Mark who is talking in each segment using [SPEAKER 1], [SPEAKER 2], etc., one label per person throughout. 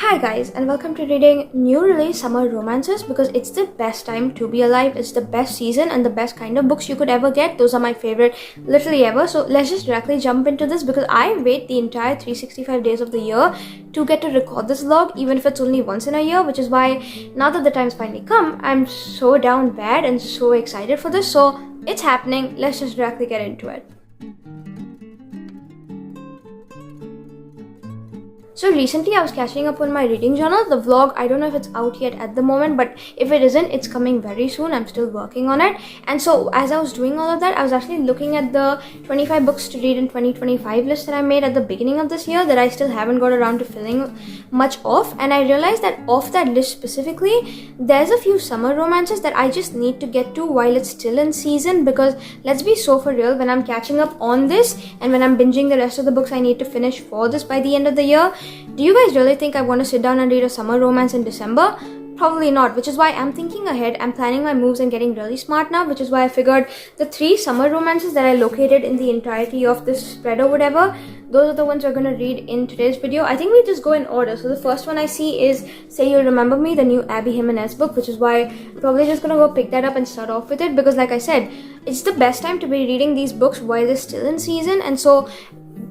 [SPEAKER 1] Hi guys, and welcome to reading new release summer romances because it's the best time to be alive. It's the best season and the best kind of books you could ever get. Those are my favorite literally ever. So let's just directly jump into this because I wait the entire 365 days of the year to get to record this vlog, even if it's only once in a year, which is why now that the time's finally come, I'm so down bad and so excited for this. So it's happening. Let's just directly get into it. So recently I was catching up on my reading journal. The vlog, I don't know if it's out yet at the moment, but if it isn't, it's coming very soon. I'm still working on it. And so as I was doing all of that, I was actually looking at the 25 books to read in 2025 list that I made at the beginning of this year that I still haven't got around to filling much of. And I realized that of that list specifically, there's a few summer romances that I just need to get to while it's still in season, because let's be so for real, when I'm catching up on this and when I'm binging the rest of the books I need to finish for this by the end of the year, do you guys really think I want to sit down and read a summer romance in December? Probably not, which is why I'm thinking ahead. I'm planning my moves and getting really smart now, which is why I figured the 3 summer romances that I located in the entirety of this spread or whatever, those are the ones we're going to read in today's video. I think we just go in order. So the first one I see is Say You'll Remember Me, the new Abby Jimenez book, which is why I'm probably just going to go pick that up and start off with it, because like I said, it's the best time to be reading these books while they're still in season. And so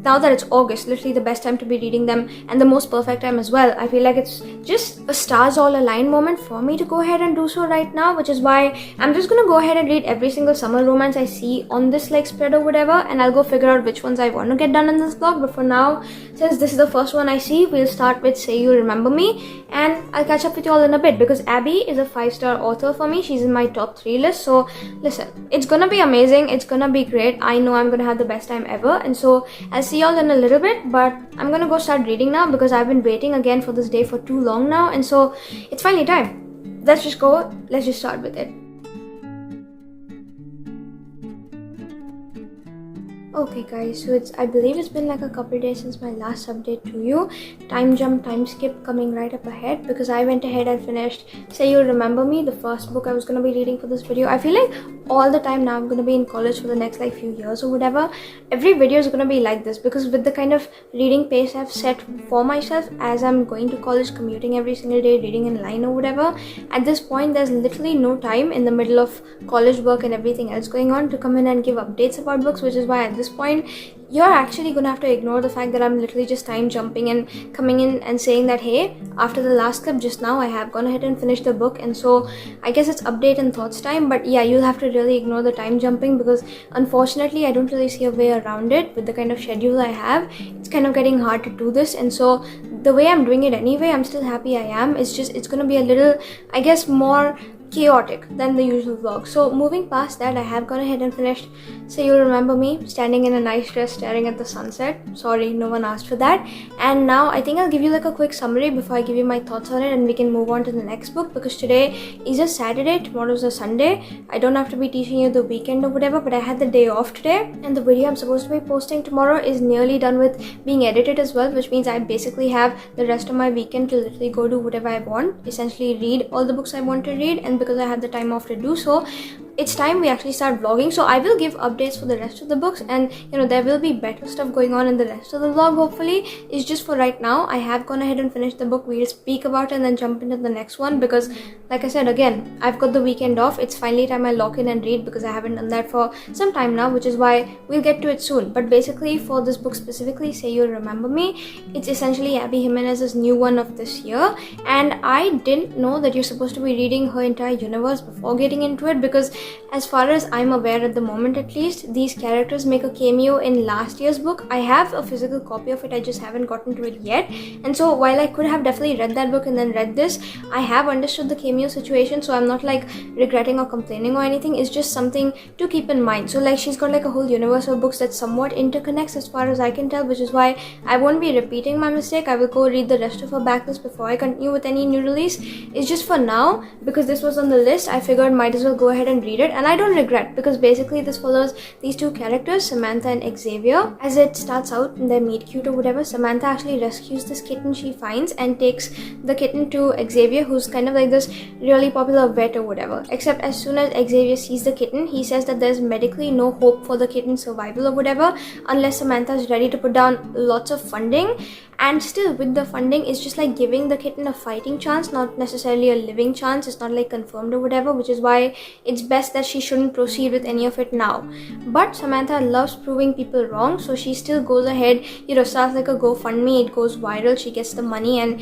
[SPEAKER 1] now that it's August, literally the best time to be reading them and the most perfect time as well. I feel like it's just a stars all align moment for me to go ahead and do so right now, which is why I'm just gonna go ahead and read every single summer romance I see on this spread or whatever, and I'll go figure out which ones I want to get done in this vlog. But for now, since this is the first one I see, we'll start with Say You'll Remember Me, and I'll catch up with you all in a bit because Abby is a 5-star author for me. She's in my top 3 list. So listen, it's gonna be amazing, it's gonna be great. I know I'm gonna have the best time ever, and so I'll see y'all in a little bit, but I'm gonna go start reading now because I've been waiting again for this day for too long now, and so it's finally time. Let's just start with it. Okay guys, so I believe it's been like a couple days since my last update to you. Time jump, time skip coming right up ahead because I went ahead and finished Say You'll Remember Me, the first book I was going to be reading for this video. I feel like all the time now I'm going to be in college for the next few years or whatever. Every video is going to be like this because with the kind of reading pace I've set for myself as I'm going to college, commuting every single day, reading in line or whatever, at this point there's literally no time in the middle of college work and everything else going on to come in and give updates about books, which is why at this point you're actually gonna have to ignore the fact that I'm literally just time jumping and coming in and saying that hey, after the last clip just now I have gone ahead and finished the book, and so I guess it's update and thoughts time. But yeah, you'll have to really ignore the time jumping because unfortunately I don't really see a way around it. With the kind of schedule I have, it's kind of getting hard to do this, and so the way I'm doing it anyway, I'm still happy I am. It's gonna be a little, I guess, more chaotic than the usual vlog. So moving past that, I have gone ahead and finished Say You'll Remember Me, standing in a nice dress staring at the sunset. Sorry, no one asked for that. And now I think I'll give you a quick summary before I give you my thoughts on it, and we can move on to the next book because today is a Saturday, tomorrow's a Sunday. I don't have to be teaching you the weekend or whatever, but I had the day off today, and the video I'm supposed to be posting tomorrow is nearly done with being edited as well, which means I basically have the rest of my weekend to literally go do whatever I want, essentially read all the books I want to read. And because I had the time off to do so, it's time we actually start vlogging. So I will give updates for the rest of the books, and there will be better stuff going on in the rest of the vlog hopefully. It's just for right now, I have gone ahead and finished the book. We'll speak about it and then jump into the next one because like I said, again, I've got the weekend off. It's finally time I lock in and read because I haven't done that for some time now, which is why we'll get to it soon. But basically for this book specifically, Say You'll Remember Me, it's essentially Abby Jimenez's new one of this year, and I didn't know that you're supposed to be reading her entire universe before getting into it because as far as I'm aware at the moment at least, these characters make a cameo in last year's book. I have a physical copy of it, I just haven't gotten to it yet, and so while I could have definitely read that book and then read this, I have understood the cameo situation, so I'm not regretting or complaining or anything. It's just something to keep in mind. So she's got a whole universe of books that somewhat interconnects as far as I can tell, which is why I won't be repeating my mistake. I will go read the rest of her backlist before I continue with any new release. It's just for now, because this was on the list, I figured might as well go ahead and read it, and I don't regret because basically this follows these 2 characters, Samantha and Xavier. As it starts out in their meet cute or whatever, Samantha actually rescues this kitten she finds and takes the kitten to Xavier, who's kind of this really popular vet or whatever. Except as soon as Xavier sees the kitten, he says that there's medically no hope for the kitten's survival or whatever unless Samantha is ready to put down lots of funding. and still with the funding, it's just like giving the kitten a fighting chance, not necessarily a living chance. It's not like confirmed or whatever, which is why it's best that she shouldn't proceed with any of it now. But Samantha loves proving people wrong, so she still goes ahead, starts like a GoFundMe. It goes viral, she gets the money and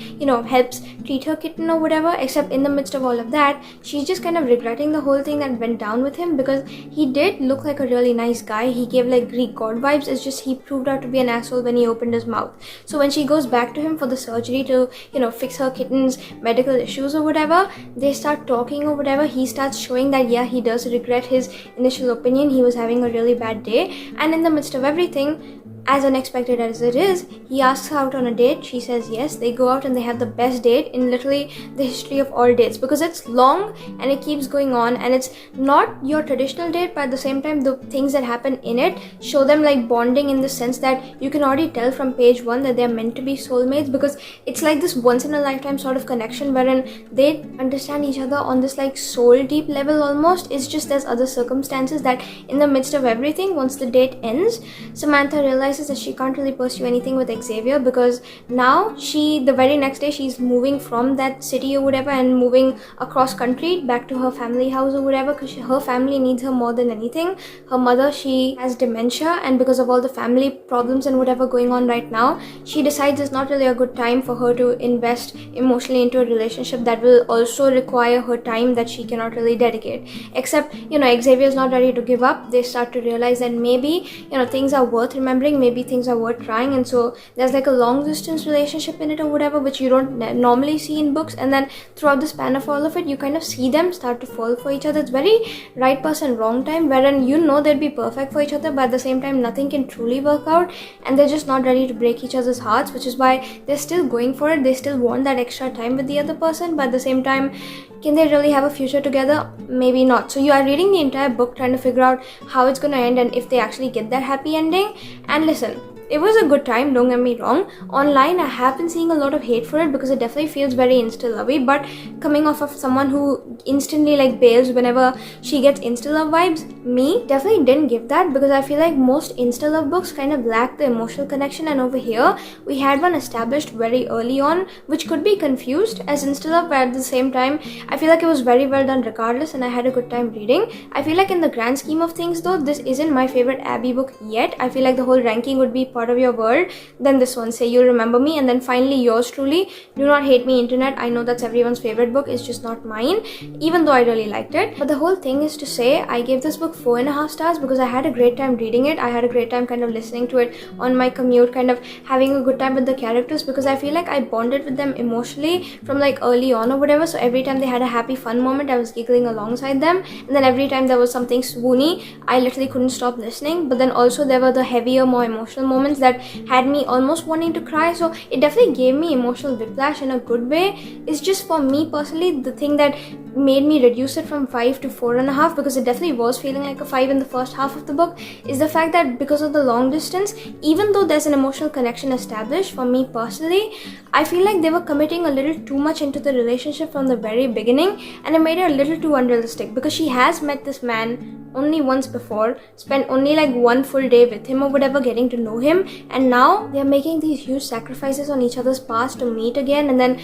[SPEAKER 1] helps treat her kitten or whatever. Except in the midst of all of that, she's just kind of regretting the whole thing that went down with him, because he did look like a really nice guy. He gave like Greek god vibes. It's just he proved out to be an asshole when he opened his mouth. So when she goes back to him for the surgery to fix her kitten's medical issues or whatever, they start talking or whatever. He starts showing that he does regret his initial opinion. He was having a really bad day, and in the midst of everything, as unexpected as it is, he asks her out on a date. She says yes. They go out and they have the best date in literally the history of all dates, because it's long and it keeps going on, and it's not your traditional date, but at the same time the things that happen in it show them like bonding, in the sense that you can already tell from page 1 that they're meant to be soulmates, because it's like this once in a lifetime sort of connection wherein they understand each other on this like soul deep level almost. It's just there's other circumstances that in the midst of everything, once the date ends, Samantha realizes that she can't really pursue anything with Xavier, because now the very next day she's moving from that city or whatever and moving across country back to her family house or whatever, because her family needs her more than anything. Her mother, she has dementia, and because of all the family problems and whatever going on right now, she decides it's not really a good time for her to invest emotionally into a relationship that will also require her time that she cannot really dedicate. Except Xavier's not ready to give up. They start to realize that maybe things are worth remembering, maybe things are worth trying, and so there's like a long distance relationship in it or whatever, which you don't normally see in books. And then throughout the span of all of it, you kind of see them start to fall for each other. It's very right person wrong time, wherein they'd be perfect for each other, but at the same time nothing can truly work out, and they're just not ready to break each other's hearts, which is why they're still going for it. They still want that extra time with the other person, but at the same time, can they really have a future together? Maybe not. So you are reading the entire book trying to figure out how it's going to end and if they actually get that happy ending. And listen, it was a good time, don't get me wrong. Online, I have been seeing a lot of hate for it because it definitely feels very insta-lovey, but coming off of someone who instantly like bails whenever she gets insta-love vibes, me definitely didn't give that, because I feel like most insta-love books kind of lack the emotional connection, and over here, we had one established very early on, which could be confused as insta-love, but at the same time, I feel like it was very well done regardless, and I had a good time reading. I feel like in the grand scheme of things though, this isn't my favorite Abby book yet. I feel like the whole ranking would be part of your world, then this one, Say You'll Remember Me, and then finally yours truly, Do Not Hate Me Internet. I know that's everyone's favorite book, it's just not mine, even though I really liked it. But the whole thing is to say, I gave this book 4.5 stars because I had a great time reading it. I had a great time kind of listening to it on my commute, kind of having a good time with the characters, because I feel like I bonded with them emotionally from like early on or whatever. So every time they had a happy fun moment, I was giggling alongside them, and then every time there was something swoony, I literally couldn't stop listening. But then also there were the heavier, more emotional moments that had me almost wanting to cry. So it definitely gave me emotional whiplash in a good way. It's just, for me personally, the thing that made me reduce it from 5 to 4.5, because it definitely was feeling like a 5 in the first half of the book, is the fact that because of the long distance, even though there's an emotional connection established, for me personally, I feel like they were committing a little too much into the relationship from the very beginning, and it made it a little too unrealistic, because she has met this man only once before, spent only like one full day with him or whatever, getting to know him, and now they're making these huge sacrifices on each other's past to meet again, and then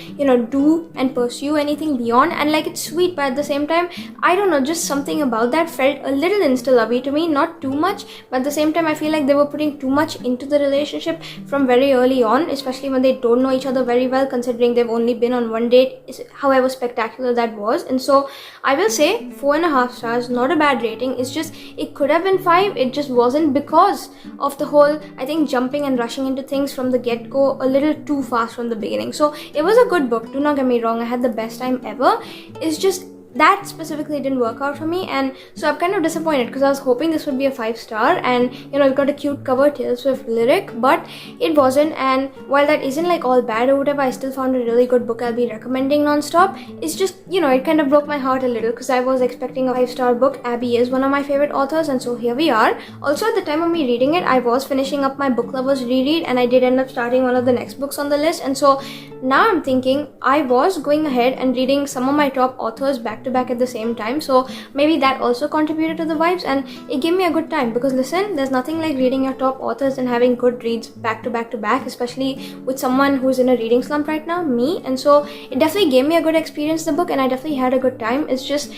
[SPEAKER 1] do and pursue anything beyond. And like, it's sweet, but at the same time, I don't know, just something about that felt a little insta-lovey to me. Not too much, but at the same time, I feel like they were putting too much into the relationship from very early on, especially when they don't know each other very well, considering they've only been on one date, however spectacular that was. And so I will say 4.5 stars, not a bad rating. It's just, it could have been 5, it just wasn't, because of the whole, I think, jumping and rushing into things from the get-go a little too fast from the beginning. So it was a good book, do not get me wrong, I had the best time ever. It's just that specifically didn't work out for me, and so I'm kind of disappointed, because I was hoping this would be a 5-star, and it got a cute cover, Taylor Swift lyric, but it wasn't. And while that isn't like all bad or whatever, I still found a really good book I'll be recommending non-stop. It's just, it kind of broke my heart a little, because I was expecting a 5-star book. Abby is one of my favorite authors, and so here we are. Also, at the time of me reading it, I was finishing up my book lovers reread, and I did end up starting one of the next books on the list, and so now I'm thinking I was going ahead and reading some of my top authors back to back at the same time, so maybe that also contributed to the vibes, and it gave me a good time. Because listen, there's nothing like reading your top authors and having good reads back to back to back, especially with someone who's in a reading slump right now, me. And so it definitely gave me a good experience, the book, and I definitely had a good time. It's just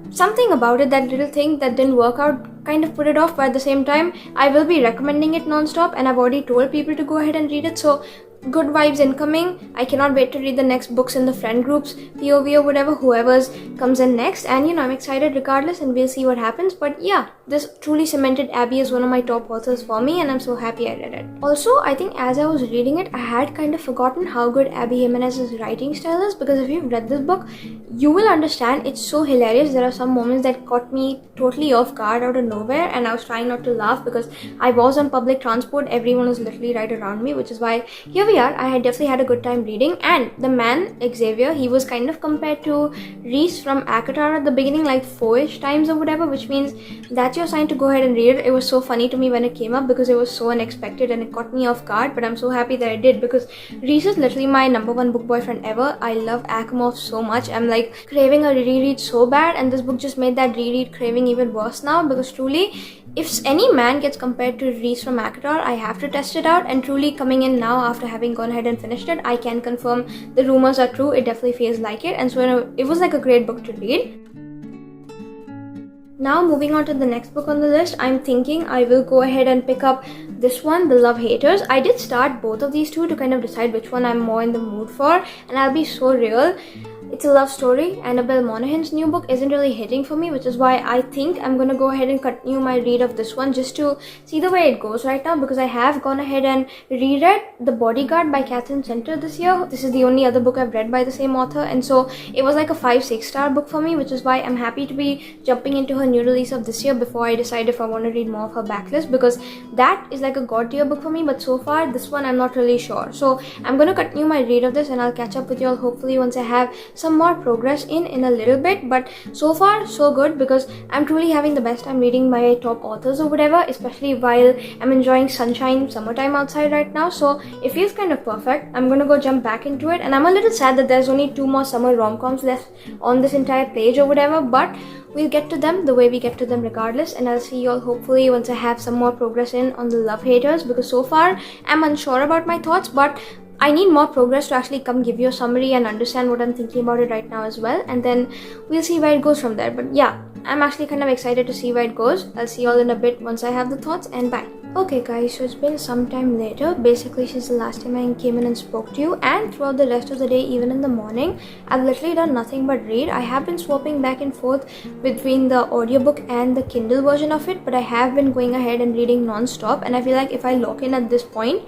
[SPEAKER 1] something about it, that little thing that didn't work out, kind of put it off. But at the same time, I will be recommending it non-stop, and I've already told people to go ahead and read it, so good vibes incoming. I cannot wait to read the next books in the friend groups, POV or whatever, whoever's comes in next. And I'm excited regardless, and we'll see what happens. But yeah, this truly cemented Abby as one of my top authors for me, and I'm so happy I read it. Also, I think as I was reading it, I had kind of forgotten how good Abby Jimenez's writing style is, because if you've read this book, you will understand it's so hilarious. There are some moments that caught me totally off guard out of nowhere, and I was trying not to laugh because I was on public transport. Everyone was literally right around me, which is why here we are. I had definitely had a good time reading. And the man, Xavier, he was kind of compared to Reese from ACOTAR at the beginning, like 4-ish times or whatever, which means that's your sign to go ahead and read it. It was so funny to me when it came up because it was so unexpected and it caught me off guard, but I'm so happy that I did, because Reese is literally my #1 book boyfriend ever. I love Asimov so much. I'm like craving a reread so bad, and this book just made that reread craving even worse now, because truly, if any man gets compared to Reese from ACOTAR, I have to test it out. And truly, coming in now after having gone ahead and finished it, I can confirm the rumors are true. It definitely feels like it, and so it was like a great book to read. Now moving on to the next book on the list, I'm thinking I will go ahead and pick up this one, The Love Haters. I did start both of these two to kind of decide which one I'm more in the mood for, and I'll be so real. It's a love story. Annabel Monaghan's new book isn't really hitting for me, which is why I think I'm gonna go ahead and continue my read of this one just to see the way it goes right now, because I have gone ahead and reread The Bodyguard by Katherine this year. This is the only other book I've read by the same author, and so it was like a 5-6 star book for me, which is why I'm happy to be jumping into her new release of this year before I decide if I want to read more of her backlist, because that is like a god tier book for me. But so far, this one I'm not really sure, so I'm gonna continue my read of this, and I'll catch up with you all hopefully once I have some more progress in a little bit. But so far so good, because I'm truly having the best time reading my top authors or whatever, especially while I'm enjoying sunshine summertime outside right now, so it feels kind of perfect. I'm gonna go jump back into it, and I'm a little sad that there's only 2 more summer rom-coms left on this entire page or whatever, but we'll get to them the way we get to them regardless, and I'll see you all hopefully once I have some more progress in on The Love Haters, because so far I'm unsure about my thoughts, but I need more progress to actually come give you a summary and understand what I'm thinking about it right now as well, and then we'll see where it goes from there. But yeah, I'm actually kind of excited to see where it goes. I'll see you all in a bit once I have the thoughts, and bye. Okay guys, so it's been some time later, basically since the last time I came in and spoke to you, and throughout the rest of the day, even in the morning, I've literally done nothing but read. I have been swapping back and forth between the audiobook and the Kindle version of it, but I have been going ahead and reading non-stop, and I feel like if I lock in at this point,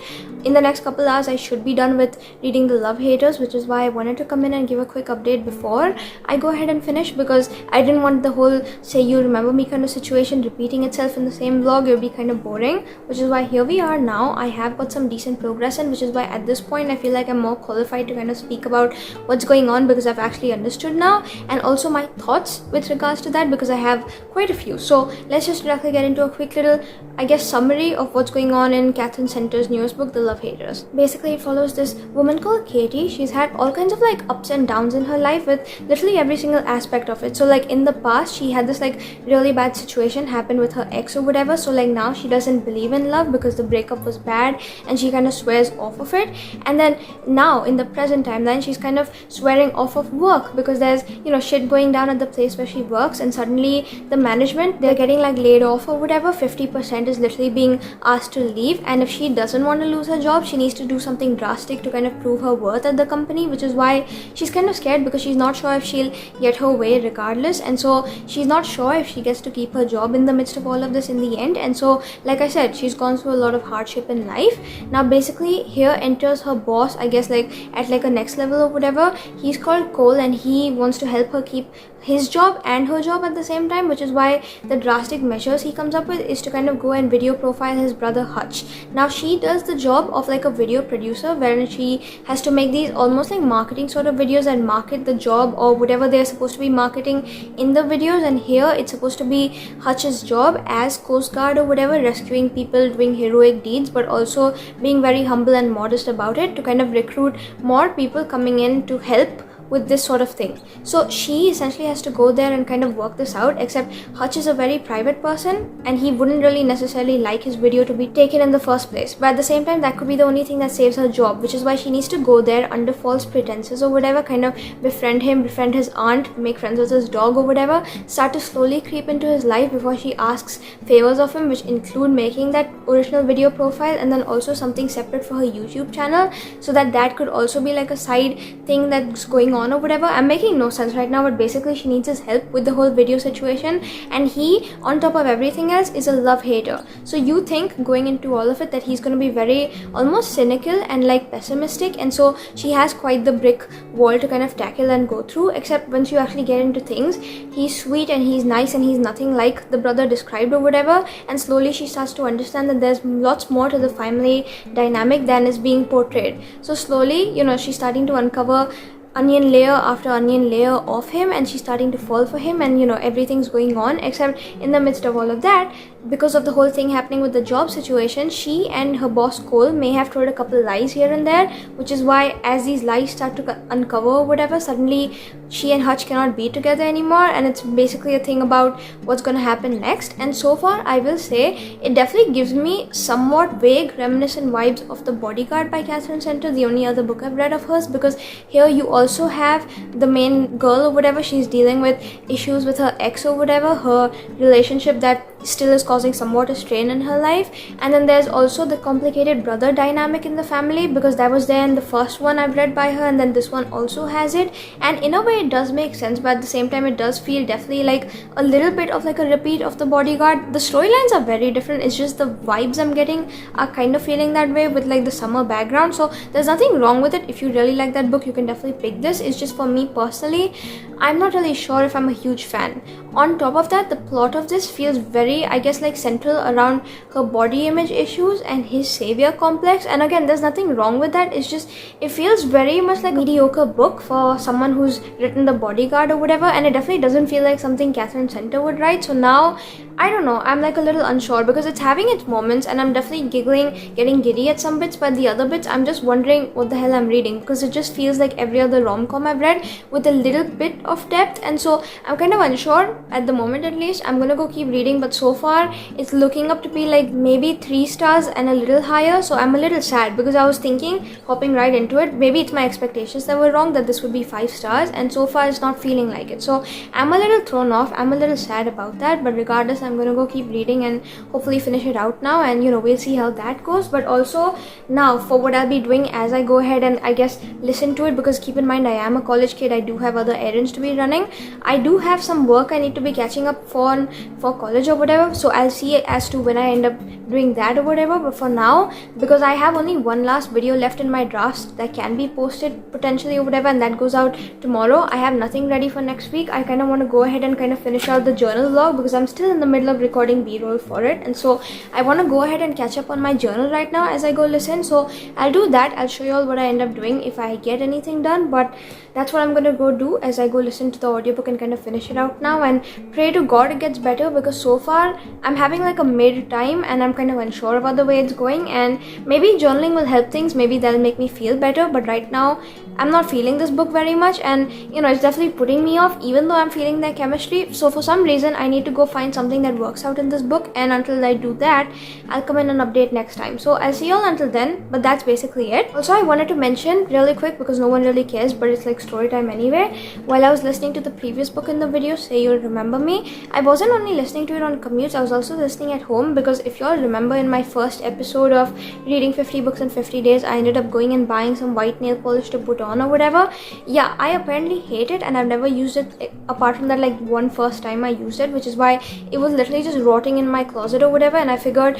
[SPEAKER 1] in the next couple hours, I should be done with reading The Love Haters, which is why I wanted to come in and give a quick update before I go ahead and finish, because I didn't want the whole say you remember me kind of situation repeating itself in the same vlog. It would be kind of boring, which is why here we are now. I have got some decent progress in, which is why at this point I feel like I'm more qualified to kind of speak about what's going on, because I've actually understood now, and also my thoughts with regards to that, because I have quite a few. So let's just directly get into a quick little, I guess, summary of what's going on in Katherine Center's newest book, The Love Haters. Basically, it follows this woman called Katie. She's had all kinds of like ups and downs in her life with literally every single aspect of it. So like in the past, she had this like really bad situation happen with her ex or whatever, so like now she doesn't believe in love because the breakup was bad, and she kind of swears off of it. And then now in the present timeline, she's kind of swearing off of work, because there's shit going down at the place where she works, and suddenly the management, they're getting like laid off or whatever. 50% is literally being asked to leave, and if she doesn't want to lose her job, she needs to do something drastic to kind of prove her worth at the company, which is why she's kind of scared, because she's not sure if she'll get her way regardless, and so she's not sure if she gets to keep her job in the midst of all of this in the end. And so like I said, she's gone through a lot of hardship in life. Now basically here enters her boss, I guess like at like a next level or whatever. He's called Cole, and he wants to help her keep his job and her job at the same time, which is why the drastic measures he comes up with is to kind of go and video profile his brother Hutch. Now she does the job of like a video producer, wherein she has to make these almost like marketing sort of videos and market the job or whatever they're supposed to be marketing in the videos. And here it's supposed to be Hutch's job as Coast Guard or whatever, rescuing people doing heroic deeds, but also being very humble and modest about it to kind of recruit more people coming in to help with this sort of thing. So she essentially has to go there and kind of work this out, except Hutch is a very private person and he wouldn't really necessarily like his video to be taken in the first place. But at the same time, that could be the only thing that saves her job, which is why she needs to go there under false pretenses or whatever, kind of befriend him, befriend his aunt, make friends with his dog or whatever, start to slowly creep into his life before she asks favors of him, which include making that original video profile and then also something separate for her YouTube channel, so that could also be like a side thing that's going on or whatever. I'm making no sense right now, but basically she needs his help with the whole video situation, and he, on top of everything else, is a love hater. So you think going into all of it that he's going to be very almost cynical and like pessimistic, and so she has quite the brick wall to kind of tackle and go through, except once you actually get into things, he's sweet and he's nice and he's nothing like the brother described or whatever, and slowly she starts to understand that there's lots more to the family dynamic than is being portrayed. So slowly, she's starting to uncover onion layer after onion layer of him, and she's starting to fall for him, and everything's going on, except in the midst of all of that, because of the whole thing happening with the job situation, she and her boss Cole may have told a couple lies here and there, which is why as these lies start to uncover or whatever, suddenly she and Hutch cannot be together anymore, and it's basically a thing about what's going to happen next. And so far, I will say it definitely gives me somewhat vague reminiscent vibes of The Bodyguard by Katherine, the only other book I've read of hers, because here you also have the main girl or whatever, she's dealing with issues with her ex or whatever, her relationship that still is causing somewhat a strain in her life, and then there's also the complicated brother dynamic in the family, because that was there in the first one I've read by her, and then this one also has it, and in a way it does make sense, but at the same time it does feel definitely like a little bit of like a repeat of The Bodyguard. The storylines are very different, it's just the vibes I'm getting are kind of feeling that way with like the summer background, so there's nothing wrong with it. If you really like that book, you can definitely pick this. It's just for me personally, I'm not really sure if I'm a huge fan. On top of that, the plot of this feels very, I guess, like central around her body image issues and his savior complex, and again, there's nothing wrong with that. It's just, it feels very much like a mediocre book for someone who's written The Bodyguard or whatever, and it definitely doesn't feel like something Katherine would write. So now, I don't know, I'm like a little unsure, because it's having its moments and I'm definitely giggling, getting giddy at some bits, but the other bits I'm just wondering what the hell I'm reading, because it just feels like every other rom-com I've read with a little bit of depth, and so I'm kind of unsure at the moment. At least I'm gonna go keep reading, but so far it's looking up to be like maybe 3 stars and a little higher, so I'm a little sad, because I was thinking, hopping right into it, maybe it's my expectations that were wrong, that this would be 5 stars, and so far it's not feeling like it, so I'm a little thrown off. I'm a little sad about that, but regardless, I'm gonna go keep reading and hopefully finish it out now, and we'll see how that goes. But also now for what I'll be doing as I go ahead and I guess listen to it, because keep in mind I am a college kid, I do have other errands to be running, I do have some work I need to be catching up for college or whatever, so I'll see as to when I end up doing that or whatever. But for now, because I have only one last video left in my drafts that can be posted potentially or whatever, and that goes out tomorrow, I have nothing ready for next week. I kind of want to go ahead and kind of finish out the journal vlog, because I'm still in the middle of recording b-roll for it, and so I want to go ahead and catch up on my journal right now as I go listen. So I'll do that. I'll show you all what I end up doing if I get anything done, but that's what I'm gonna go do as I go listen to the audiobook and kind of finish it out now, and pray to God it gets better, because so far I'm having like a mid time and I'm kind of unsure about the way it's going, and maybe journaling will help things, maybe that'll make me feel better, but right now I'm not feeling this book very much, and it's definitely putting me off even though I'm feeling their chemistry. So for some reason I need to go find something that works out in this book, and until I do that, I'll come in and update next time. So I'll see you all until then, but that's basically it. Also, I wanted to mention really quick, because no one really cares, but it's like story time anyway, while I was listening to the previous book in the video, Say You'll Remember Me, I wasn't only listening to it on commutes, I was also listening at home, because if you all remember in my first episode of reading 50 books in 50 days, I ended up going and buying some white nail polish to put on or whatever. Yeah, I apparently hate it, and I've never used it apart from that like one first time I used it, which is why it was literally just rotting in my closet or whatever, and I figured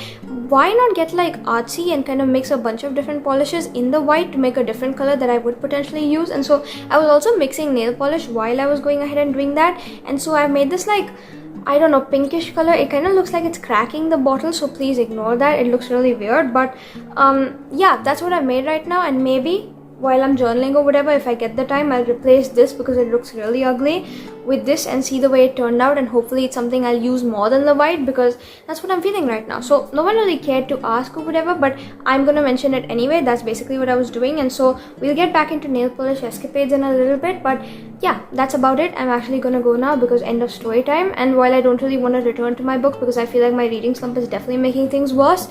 [SPEAKER 1] why not get like artsy and kind of mix a bunch of different polishes in the white to make a different color that I would potentially use. And so I was also mixing nail polish while I was going ahead and doing that, and so I made this like, I don't know, pinkish color. It kind of looks like it's cracking the bottle, so please ignore that. It looks really weird, but yeah, that's what I've made right now, and maybe while I'm journaling or whatever, if I get the time, I'll replace this because it looks really ugly. with this and see the way it turned out, and hopefully it's something I'll use more than the white, because that's what I'm feeling right now. So no one really cared to ask or whatever, but I'm gonna mention it anyway. That's basically what I was doing, and so we'll get back into nail polish escapades in a little bit. But yeah, that's about it. I'm actually gonna go now because end of story time. And while I don't really want to return to my book because I feel like my reading slump is definitely making things worse,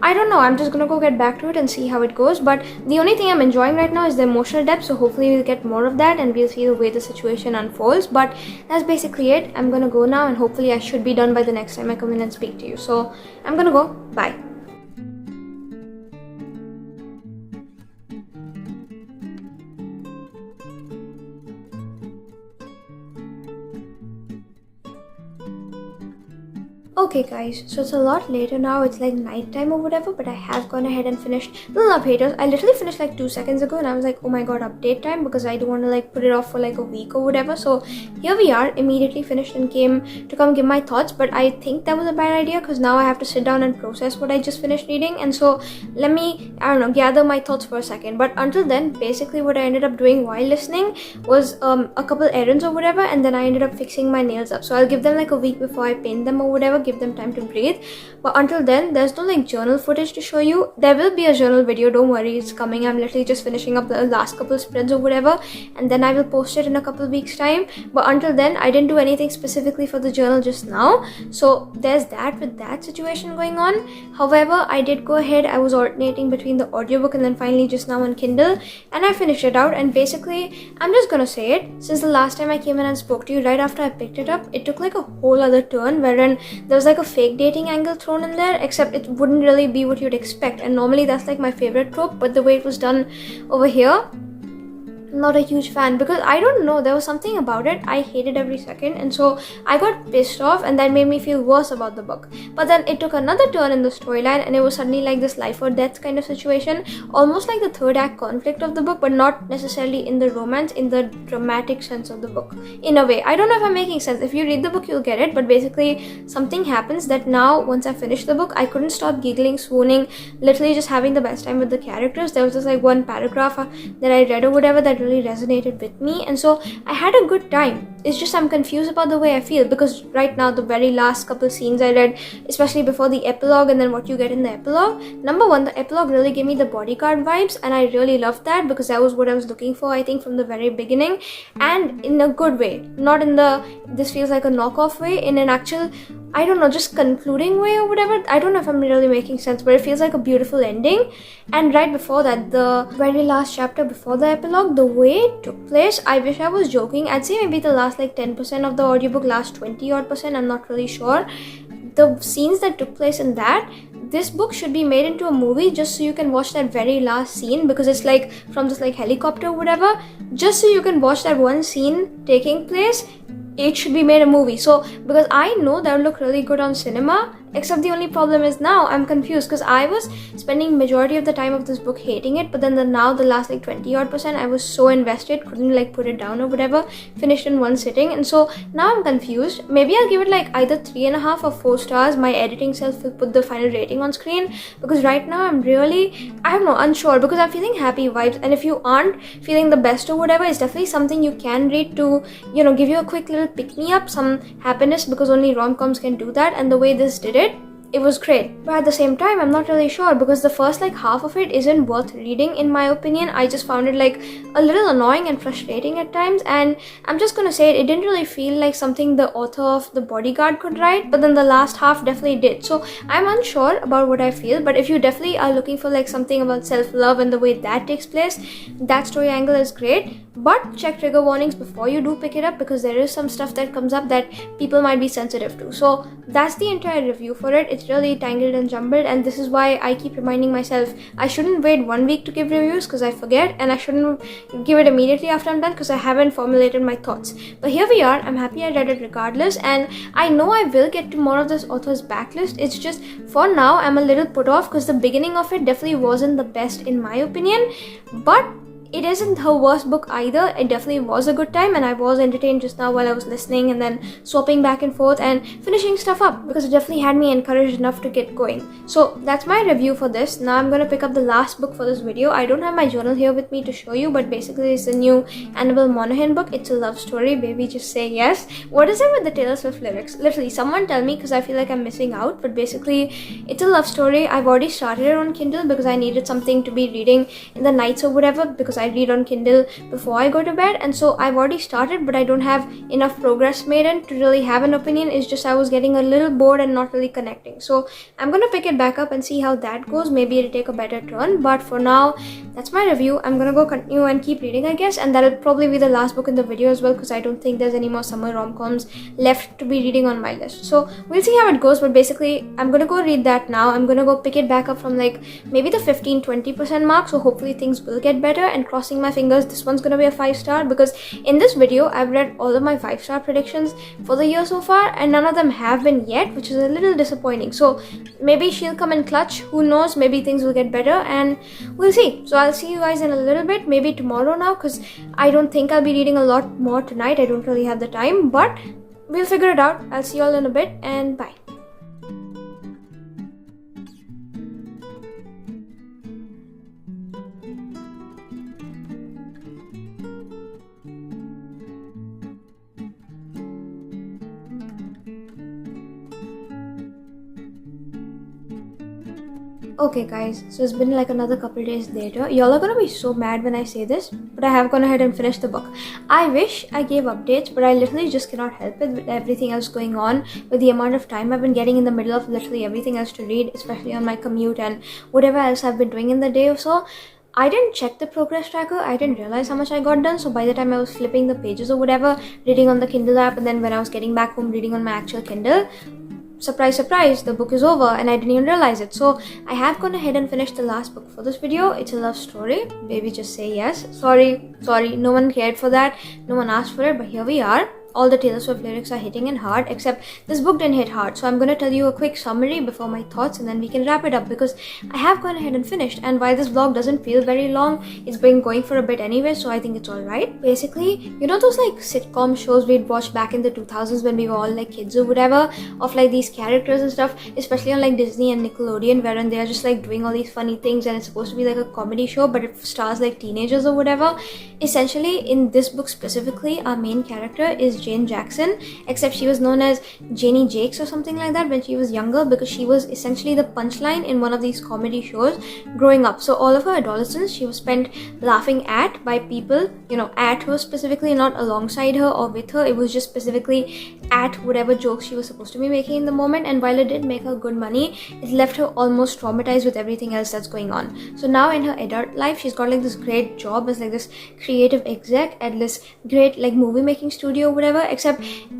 [SPEAKER 1] I don't know, I'm just gonna go get back to it and see how it goes. But the only thing I'm enjoying right now is the emotional depth, so hopefully we'll get more of that and we'll see the way the situation unfolds. But that's basically it. I'm gonna go now, and hopefully I should be done by the next time I come in and speak to you. So I'm gonna go. Bye. Okay guys, so it's a lot later now, it's like night time or whatever, but I have gone ahead and finished The Love Haters. I literally finished like 2 seconds ago and I was like, oh my god, update time, because I don't want to like put it off for like a week or whatever. So here we are, immediately finished and came to come give my thoughts, but I think that was a bad idea because now I have to sit down and process what I just finished reading. And so let me, I don't know, gather my thoughts for a second. But until then, basically what I ended up doing while listening was a couple errands or whatever, and then I ended up fixing my nails up. So I'll give them like a week before I paint them or whatever, give them time to breathe. But until then, there's no like journal footage to show you. There will be a journal video, don't worry, it's coming. I'm literally just finishing up the last couple spreads or whatever, and then I will post it in a couple weeks time. But until then, I didn't do anything specifically for the journal just now, so there's that with that situation going on. However, I did go ahead, I was alternating between the audiobook and then finally just now on Kindle, and I finished it out. And basically, I'm just gonna say it, since the last time I came in and spoke to you, right after I picked it up, it took like a whole other turn wherein there was like a fake dating angle thrown in there, except it wouldn't really be what you'd expect, and normally that's like my favorite trope, but the way it was done over here, not a huge fan, because I don't know, there was something about it I hated every second, and so I got pissed off, and that made me feel worse about the book. But then it took another turn in the storyline, and it was suddenly like this life or death kind of situation, almost like the third act conflict of the book, but not necessarily in the romance, in the dramatic sense of the book, in a way. I don't know if I'm making sense. If you read the book, you'll get it, but basically something happens that now, once I finished the book, I couldn't stop giggling, swooning, literally just having the best time with the characters. There was this like one paragraph that I read or whatever that really resonated with me, and so I had a good time. It's just I'm confused about the way I feel, because right now the very last couple scenes I read, especially before the epilogue and then what you get in the epilogue, number one, the epilogue really gave me the bodyguard vibes, and I really loved that because that was what I was looking for, I think, from the very beginning, and in a good way, not in the this feels like a knockoff way, in an actual, I don't know, just concluding way or whatever. I don't know if I'm really making sense, but it feels like a beautiful ending. And right before that, the very last chapter before the epilogue, the way it took place, I wish I was joking. I'd say maybe the last like 10% of the audiobook, last 20 odd percent, I'm not really sure. The scenes that took place in that, this book should be made into a movie just so you can watch that very last scene, because it's like from this like helicopter or whatever, just so you can watch that one scene taking place. It should be made a movie. So because I know that would look really good on cinema, except the only problem is now I'm confused, because I was spending majority of the time of this book hating it, but then the last like 20 odd percent I was so invested, couldn't like put it down or whatever, finished in one sitting, and so now I'm confused. Maybe I'll give it like either 3.5 or 4 stars. My editing self will put the final rating on screen, because right now I'm really, I don't know, unsure, because I'm feeling happy vibes, and if you aren't feeling the best or whatever, it's definitely something you can read to, you know, give you a quick little pick me up, some happiness, because only rom-coms can do that, and the way this did it was great. But at the same time, I'm not really sure, because the first like half of it isn't worth reading in my opinion. I just found it like a little annoying and frustrating at times, and I'm just gonna say it didn't really feel like something the author of The Bodyguard could write, but then the last half definitely did. So I'm unsure about what I feel, but if you definitely are looking for like something about self-love and the way that takes place, that story angle is great. But check trigger warnings before you do pick it up, because there is some stuff that comes up that people might be sensitive to. So that's the entire review for it. It's really tangled and jumbled, and this is why I keep reminding myself I shouldn't wait 1 week to give reviews, because I forget, and I shouldn't give it immediately after I'm done, because I haven't formulated my thoughts. But here we are. I'm happy I read it regardless, and I know I will get to more of this author's backlist. It's just for now I'm a little put off, because the beginning of it definitely wasn't the best in my opinion, but it isn't her worst book either. It definitely was a good time, and I was entertained just now while I was listening and then swapping back and forth and finishing stuff up, because it definitely had me encouraged enough to get going. So that's my review for this. Now I'm gonna pick up the last book for this video. I don't have my journal here with me to show you, but basically it's the new Annabel Monaghan book. It's a love story. Baby, just say yes. What is it with the Taylor Swift lyrics? Literally, someone tell me, because I feel like I'm missing out. But basically, it's a love story. I've already started it on Kindle because I needed something to be reading in the nights or whatever, because I read on Kindle before I go to bed. And so I've already started, but I don't have enough progress made in to really have an opinion. It's just I was getting a little bored and not really connecting. So I'm gonna pick it back up and see how that goes. Maybe it'll take a better turn, but for now, that's my review. I'm gonna go continue and keep reading, I guess, and that'll probably be the last book in the video as well, because I don't think there's any more summer rom-coms left to be reading on my list. So we'll see how it goes, but basically I'm gonna go read that now. I'm gonna go pick it back up from like maybe the 15-20% mark, so hopefully things will get better, and crossing my fingers this one's gonna be a 5-star, because in this video I've read all of my 5-star predictions for the year so far and none of them have been yet, which is a little disappointing. So maybe she'll come in clutch, who knows, maybe things will get better, and we'll see. So I'll see you guys in a little bit, maybe tomorrow now, because I don't think I'll be reading a lot more tonight. I don't really have the time, but we'll figure it out. I'll see you all in a bit, and bye. Okay guys, so it's been like another couple days later. Y'all are gonna be so mad when I say this, but I have gone ahead and finished the book. I wish I gave updates, but I literally just cannot help it with everything else going on, with the amount of time I've been getting in the middle of literally everything else to read, especially on my commute and whatever else I've been doing in the day or so. I didn't check the progress tracker. I didn't realize how much I got done. So by the time I was flipping the pages or whatever, reading on the Kindle app, and then when I was getting back home reading on my actual Kindle, surprise, surprise, the book is over and I didn't even realize it. So I have gone ahead and finished the last book for this video. It's a love story. Baby, just say yes. Sorry, no one cared for that. No one asked for it, but here we are. All the Taylor Swift lyrics are hitting in hard, except this book didn't hit hard. So I'm going to tell you a quick summary before my thoughts, and then we can wrap it up, because I have gone ahead and finished, and while this vlog doesn't feel very long, it's been going for a bit anyway, so I think it's alright. Basically, you know those like sitcom shows we'd watch back in the 2000s when we were all like kids or whatever, of like these characters and stuff, especially on like Disney and Nickelodeon, wherein they are just like doing all these funny things and it's supposed to be like a comedy show, but it stars like teenagers or whatever. Essentially, in this book specifically, our main character is Jane Jackson, except she was known as Janie Jakes or something like that when she was younger, because she was essentially the punchline in one of these comedy shows growing up. So all of her adolescence she was spent laughing at by people, you know, at her specifically, not alongside her or with her. It was just specifically at whatever jokes she was supposed to be making in the moment, and while it did make her good money, it left her almost traumatized with everything else that's going on. So now in her adult life, she's got like this great job as like this creative exec at this great like movie making studio or whatever, except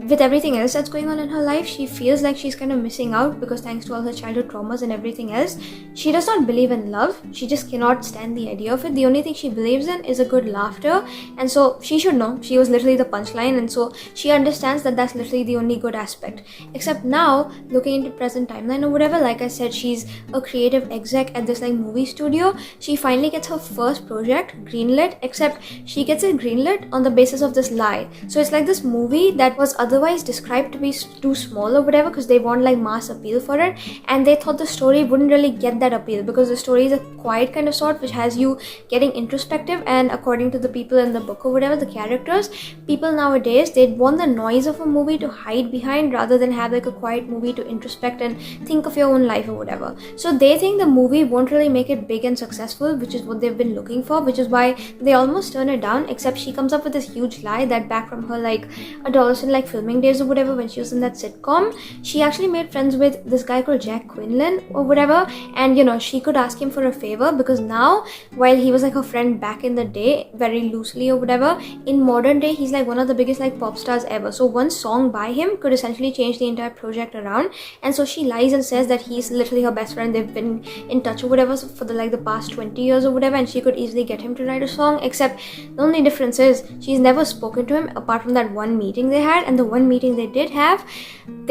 [SPEAKER 1] with everything else that's going on in her life, she feels like she's kind of missing out, because thanks to all her childhood traumas and everything else, she does not believe in love. She just cannot stand the idea of it. The only thing she believes in is a good laughter, and so she should know she was literally the punchline, and so she understands that that's literally the only good aspect. Except now, looking into present timeline or whatever, like I said, she's a creative exec at this like movie studio. She finally gets her first project greenlit, except she gets it greenlit on the basis of this lie. So it's like this movie that was otherwise described to be too small or whatever, because they want like mass appeal for it, and they thought the story wouldn't really get that appeal, because the story is a quiet kind of sort which has you getting introspective, and according to the people in the book or whatever, the characters, people nowadays, they'd want the noise of a movie to hide behind rather than have like a quiet movie to introspect and think of your own life or whatever. So they think the movie won't really make it big and successful, which is what they've been looking for, which is why they almost turn it down. Except she comes up with this huge lie that back from her like adolescent like filming days or whatever, when she was in that sitcom, she actually made friends with this guy called Jack Quinlan or whatever, and you know, she could ask him for a favor, because now, while he was like her friend back in the day, very loosely or whatever, in modern day he's like one of the biggest like pop stars ever. So one song by him could essentially change the entire project around, and so she lies and says that he's literally her best friend. They've been in touch or whatever for the past 20 years or whatever, and she could easily get him to write a song. Except the only difference is she's never spoken to him apart from that one meeting they had, and the one meeting they did have,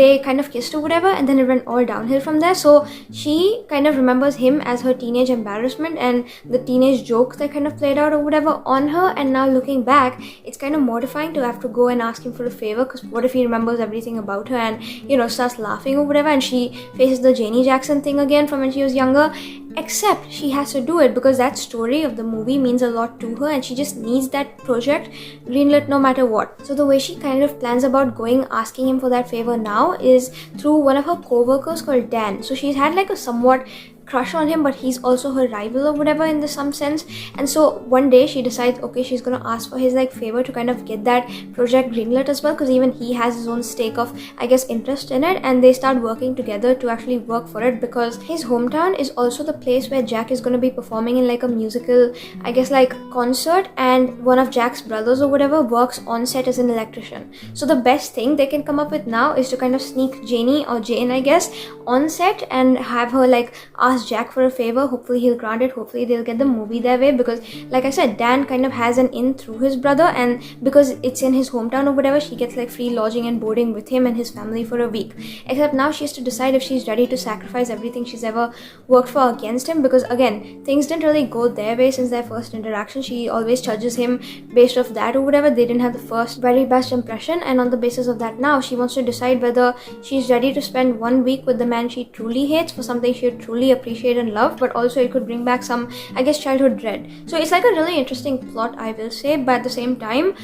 [SPEAKER 1] they kind of kissed or whatever, and then it went all downhill from there. So she kind of remembers him as her teenage embarrassment and the teenage joke that kind of played out or whatever on her. And now looking back, it's kind of mortifying to have to go and ask him for a favor, because what if he remembers everything about her and, you know, starts laughing or whatever, and she faces the Janie Jackson thing again from when she was younger. Except she has to do it because that story of the movie means a lot to her, and she just needs that project greenlit no matter what. So the way she kind of plans about going asking him for that favor now is through one of her co-workers called Dan. So she's had like a somewhat crush on him, but he's also her rival or whatever in some sense. And so one day she decides, okay, she's gonna ask for his like favor to kind of get that project greenlit as well, because even he has his own stake of, I guess, interest in it. And they start working together to actually work for it, because his hometown is also the place where Jack is going to be performing in like a musical, I guess, like concert, and one of Jack's brothers or whatever works on set as an electrician. So the best thing they can come up with now is to kind of sneak Janie, or Jane I guess, on set and have her like ask Jack for a favor. Hopefully he'll grant it. Hopefully they'll get the movie their way, because like I said, Dan kind of has an in through his brother, and because it's in his hometown or whatever, she gets like free lodging and boarding with him and his family for a week. Except now she has to decide if she's ready to sacrifice everything she's ever worked for against him, because again, things didn't really go their way since their first interaction. She always judges him based off that or whatever. They didn't have the first very best impression, and on the basis of that now she wants to decide whether she's ready to spend 1 week with the man she truly hates for something she truly appreciate and love, but also it could bring back some, I guess, childhood dread. So it's like a really interesting plot, I will say, but at the same time,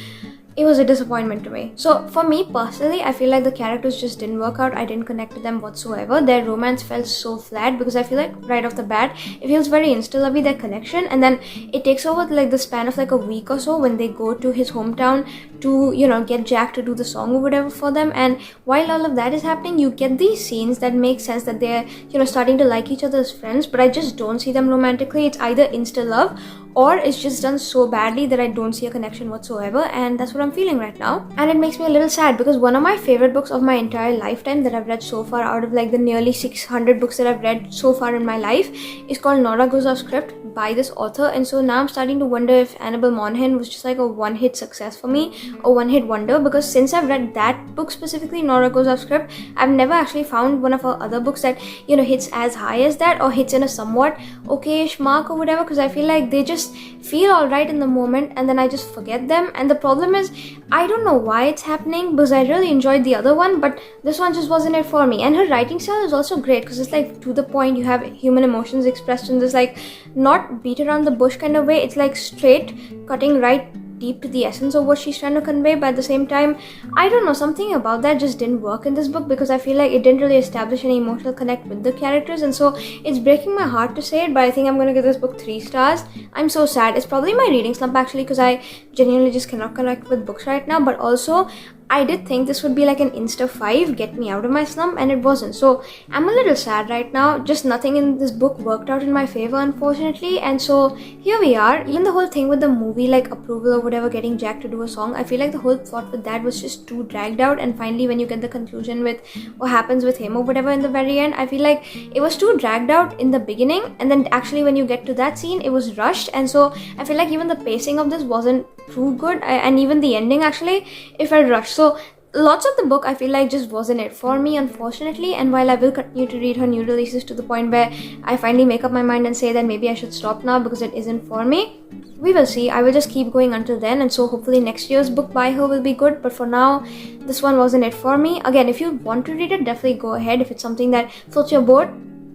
[SPEAKER 1] it was a disappointment to me. So for me personally, I feel like the characters just didn't work out. I didn't connect to them whatsoever. Their romance felt so flat, because I feel like right off the bat, it feels very insta-lovey, their connection, and then it takes over like the span of like a week or so when they go to his hometown to, you know, get Jack to do the song or whatever for them. And while all of that is happening, you get these scenes that make sense that they're, you know, starting to like each other as friends, but I just don't see them romantically. It's either insta-love or it's just done so badly that I don't see a connection whatsoever, and that's what I'm feeling right now. And it makes me a little sad, because one of my favorite books of my entire lifetime that I've read so far, out of like the nearly 600 books that I've read so far in my life, is called Nora Goes Off Script by this author. And so now I'm starting to wonder if Annabel Monaghan was just like a one-hit success for me, a one-hit wonder, because since I've read that book specifically, Nora Goes Off Script, I've never actually found one of her other books that, you know, hits as high as that, or hits in a somewhat okay-ish mark or whatever, because I feel like they just feel alright in the moment and then I just forget them. And the problem is, I don't know why it's happening, because I really enjoyed the other one, but this one just wasn't it for me. And her writing style is also great, because it's like to the point. You have human emotions expressed in this like not beat around the bush kind of way. It's like straight, cutting right deep to the essence of what she's trying to convey, but at the same time, I don't know, something about that just didn't work in this book, because I feel like it didn't really establish any emotional connect with the characters. And so it's breaking my heart to say it, but I think I'm gonna give this book 3 stars. I'm so sad. It's probably my reading slump actually, because I genuinely just cannot connect with books right now, but also I did think this would be like an Insta 5, get me out of my slump, and it wasn't. So I'm a little sad right now. Just nothing in this book worked out in my favor, unfortunately. And so here we are. Even the whole thing with the movie, like approval or whatever, getting Jack to do a song, I feel like the whole plot with that was just too dragged out. And finally, when you get the conclusion with what happens with him or whatever in the very end, I feel like it was too dragged out in the beginning. And then actually when you get to that scene, it was rushed. And so I feel like even the pacing of this wasn't too good. And even the ending, actually, it felt rushed. So lots of the book I feel like just wasn't it for me, unfortunately. And while I will continue to read her new releases to the point where I finally make up my mind and say that maybe I should stop now because it isn't for me, we will see. I will just keep going until then, and so hopefully next year's book by her will be good. But for now, this one wasn't it for me. Again, if you want to read it, definitely go ahead. If it's something that floats your boat,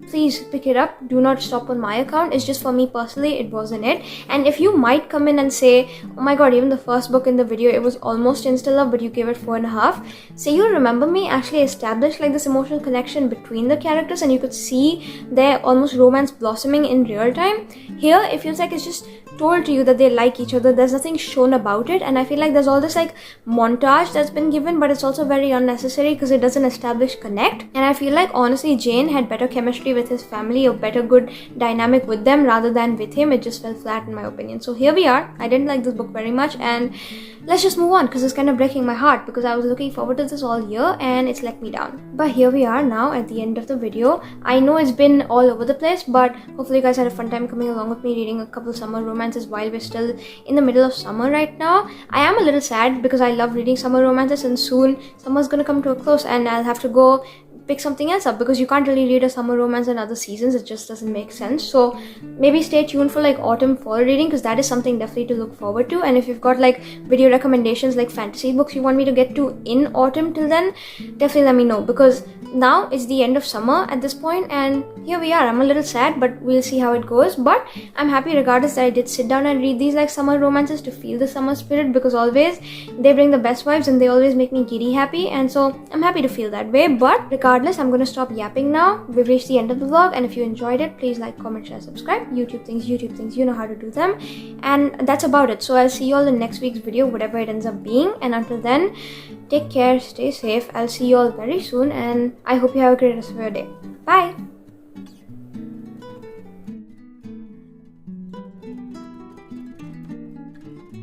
[SPEAKER 1] please pick it up. Do not stop on my account. It's just for me personally, it wasn't it. And if you might come in and say, oh my god, even the first book in the video, it was almost insta-love, but you gave it 4.5. Say you remember me actually established like this emotional connection between the characters, and you could see their almost romance blossoming in real time. Here, it feels like it's just told to you that they like each other. There's nothing shown about it, and I feel like there's all this like montage that's been given, but it's also very unnecessary because it doesn't establish connect. And I feel like honestly Jane had better chemistry with his family, or better good dynamic with them rather than with him. It just fell flat in my opinion. So here we are. I didn't like this book very much, and let's just move on because it's kind of breaking my heart because I was looking forward to this all year and it's let me down. But here we are now at the end of the video. I know it's been all over the place, but hopefully you guys had a fun time coming along with me reading a couple summer romances while we're still in the middle of summer right now. I am a little sad because I love reading summer romances and soon summer's gonna come to a close and I'll have to go pick something else up because you can't really read a summer romance in other seasons. It just doesn't make sense. So maybe stay tuned for like autumn fall reading because that is something definitely to look forward to. And if you've got like video recommendations like fantasy books you want me to get to in autumn till then, definitely let me know because now it's the end of summer at this point and here we are. I'm a little sad, but we'll see how it goes. But I'm happy regardless that I did sit down and read these like summer romances to feel the summer spirit because always they bring the best vibes and they always make me giddy happy, and so I'm happy to feel that way. But regardless, I'm gonna stop yapping now. We've reached the end of the vlog, and if you enjoyed it, please like, comment, share, subscribe. YouTube things, you know how to do them. And that's about it. So I'll see you all in next week's video, whatever it ends up being. And until then, take care, stay safe. I'll see you all very soon and I hope you have a great rest of your day. Bye!